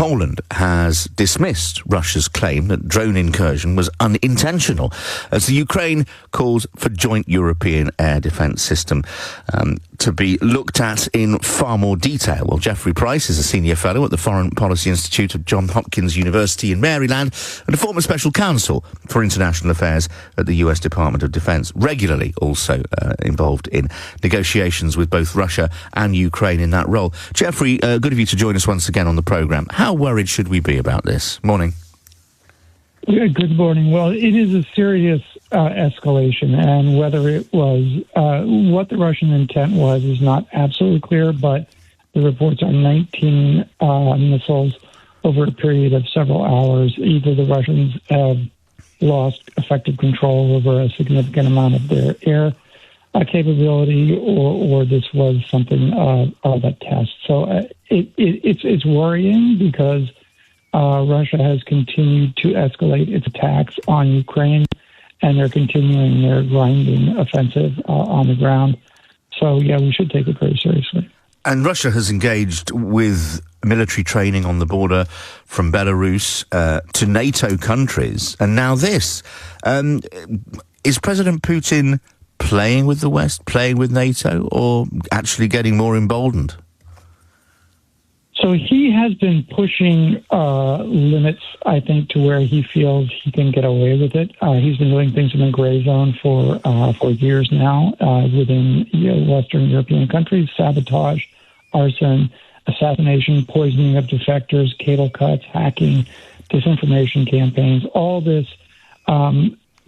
Poland has dismissed Russia's claim that drone incursion was unintentional, as the Ukraine calls for joint European air defence system to be looked at in far more detail. Well, Jeffrey Pryce is a senior fellow at the Foreign Policy Institute of Johns Hopkins University in Maryland and a former special counsel for international affairs at the US Department of Defense, regularly also involved in negotiations with both Russia and Ukraine in that role. Jeffrey, good of you to join us once again on the programme. How worried should we be about this? Morning. Yeah, good morning. Well, it is a serious escalation, and whether it was what the Russian intent was is not absolutely clear, but the reports are 19 missiles over a period of several hours. Either the Russians have lost effective control over a significant amount of their air capability, or this was something of a test. So it's worrying because Russia has continued to escalate its attacks on Ukraine, and they're continuing their grinding offensive on the ground. So, yeah, we should take it very seriously. And Russia has engaged with military training on the border from Belarus to NATO countries, and now this. Is President Putin playing with the West, playing with NATO, or actually getting more emboldened? So he has been pushing limits, I think, to where he feels he can get away with it. He's been doing things in the gray zone for years now within Western European countries: sabotage, arson, assassination, poisoning of defectors, cable cuts, hacking, disinformation campaigns. All this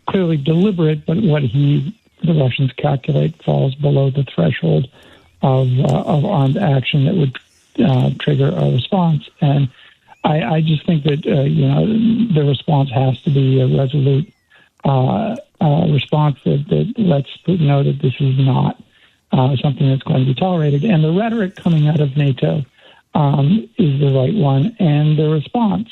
clearly deliberate, but what the Russians calculate falls below the threshold of armed action that would trigger a response. And I just think that, the response has to be a resolute response that lets Putin know that this is not something that's going to be tolerated. And the rhetoric coming out of NATO is the right one. And the response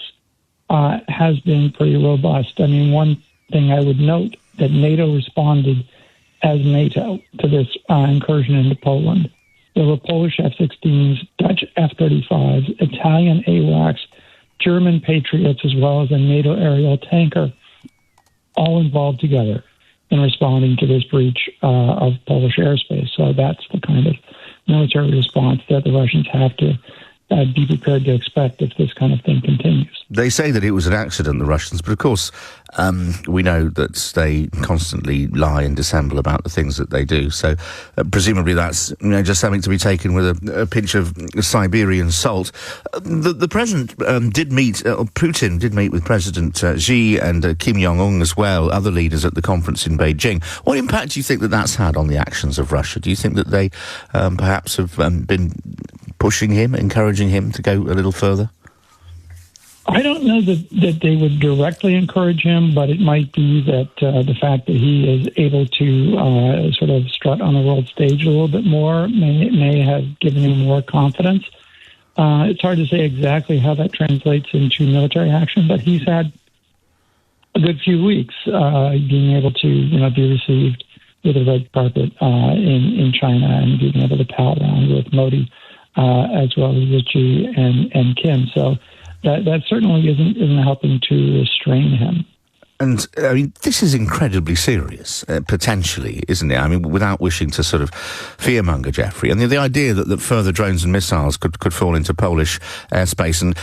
has been pretty robust. I mean, one thing I would note that NATO responded as NATO to this incursion into Poland. There were Polish F-16s, Dutch F-35s, Italian AWACS, German Patriots, as well as a NATO aerial tanker, all involved together in responding to this breach of Polish airspace. So that's the kind of military response that the Russians have to be prepared to expect if this kind of thing continues. They say that it was an accident, the Russians, but of course we know that they constantly lie and dissemble about the things that they do. So presumably that's just something to be taken with a pinch of Siberian salt. The president Putin did meet with President Xi and Kim Jong-un as well, other leaders at the conference in Beijing. What impact do you think that that's had on the actions of Russia? Do you think that they perhaps have been pushing him, encouraging him to go a little further? I don't know that they would directly encourage him, but it might be that the fact that he is able to sort of strut on the world stage a little bit more may have given him more confidence. It's hard to say exactly how that translates into military action, but he's had a good few weeks being able to be received with a red carpet in China and being able to pal around with Modi as well as with Xi and Kim. So that certainly isn't helping to restrain him. And, I mean, this is incredibly serious, potentially, isn't it? I mean, without wishing to sort of fearmonger, Jeffrey. And the idea that further drones and missiles could fall into Polish airspace, and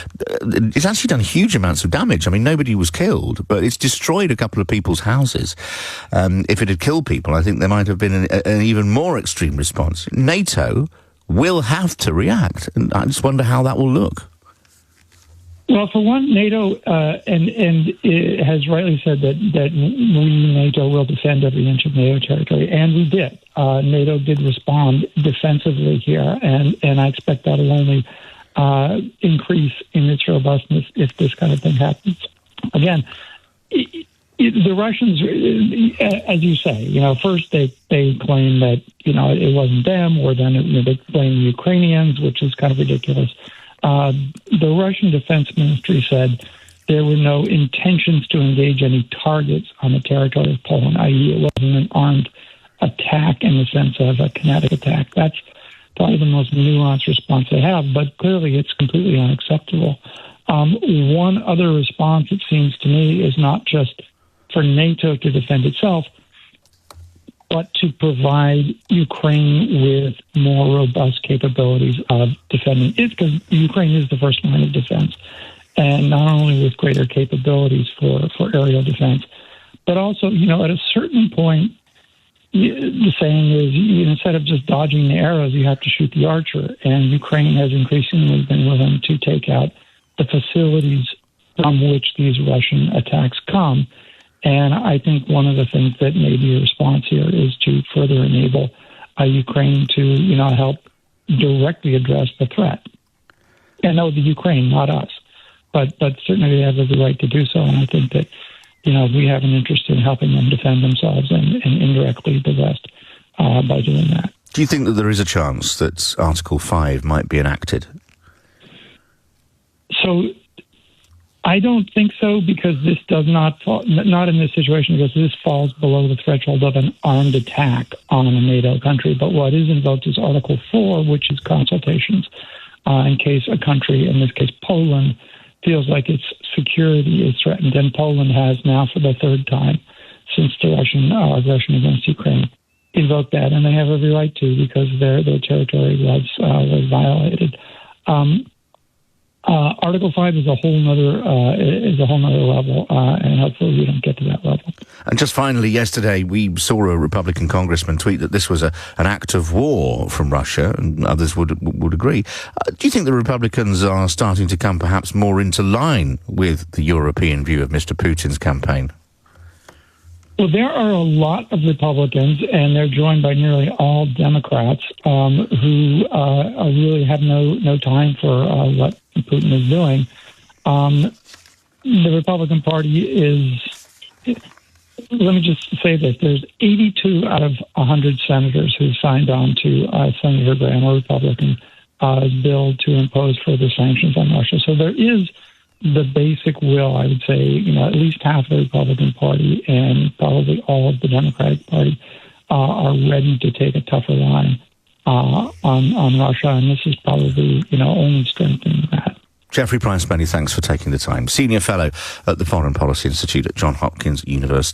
it's actually done huge amounts of damage. I mean, nobody was killed, but it's destroyed a couple of people's houses. If it had killed people, I think there might have been an even more extreme response. NATO will have to react, and I just wonder how that will look. Well, for one, NATO and it has rightly said that we, NATO, will defend every inch of NATO territory, and we did. NATO did respond defensively here, and I expect that will only increase in its robustness if this kind of thing happens. Again, the Russians, as you say, first they claim that it wasn't them, or then they blame the Ukrainians, which is kind of ridiculous. The Russian Defense Ministry said there were no intentions to engage any targets on the territory of Poland, i.e. it wasn't an armed attack in the sense of a kinetic attack. That's probably the most nuanced response they have, but clearly it's completely unacceptable One other response, it seems to me, is not just for NATO to defend itself, but to provide Ukraine with more robust capabilities of defending it, because Ukraine is the first line of defense, and not only with greater capabilities for aerial defense, but also, at a certain point, the saying is, instead of just dodging the arrows, you have to shoot the archer, and Ukraine has increasingly been willing to take out the facilities from which these Russian attacks come. And I think one of the things that may be a response here is to further enable Ukraine to, help directly address the threat. And no, the Ukraine, not us. But certainly they have the right to do so. And I think that, we have an interest in helping them defend themselves and indirectly the West by doing that. Do you think that there is a chance that Article 5 might be enacted? So I don't think so, because this does not fall, not in this situation, because this falls below the threshold of an armed attack on a NATO country. But what is invoked is Article 4, which is consultations in case a country, in this case Poland, feels like its security is threatened. And Poland has now, for the third time since the Russian aggression against Ukraine, invoked that, and they have every right to, because their territory was violated. Article 5 is a whole nother level, and hopefully we don't get to that level. And just finally, yesterday we saw a Republican congressman tweet that this was an act of war from Russia, and others would agree. Do you think the Republicans are starting to come perhaps more into line with the European view of Mr. Putin's campaign? Well, there are a lot of Republicans, and they're joined by nearly all Democrats, who really have no time for what Putin is doing. The Republican Party is, let me just say this, there's 82 out of 100 senators who signed on to Senator Graham, a Republican, bill to impose further sanctions on Russia. So there is the basic will, I would say, at least half of the Republican Party and probably all of the Democratic Party are ready to take a tougher line on Russia, and this is probably, only strengthening that. Jeffrey Pryce, many thanks for taking the time. Senior Fellow at the Foreign Policy Institute at Johns Hopkins University.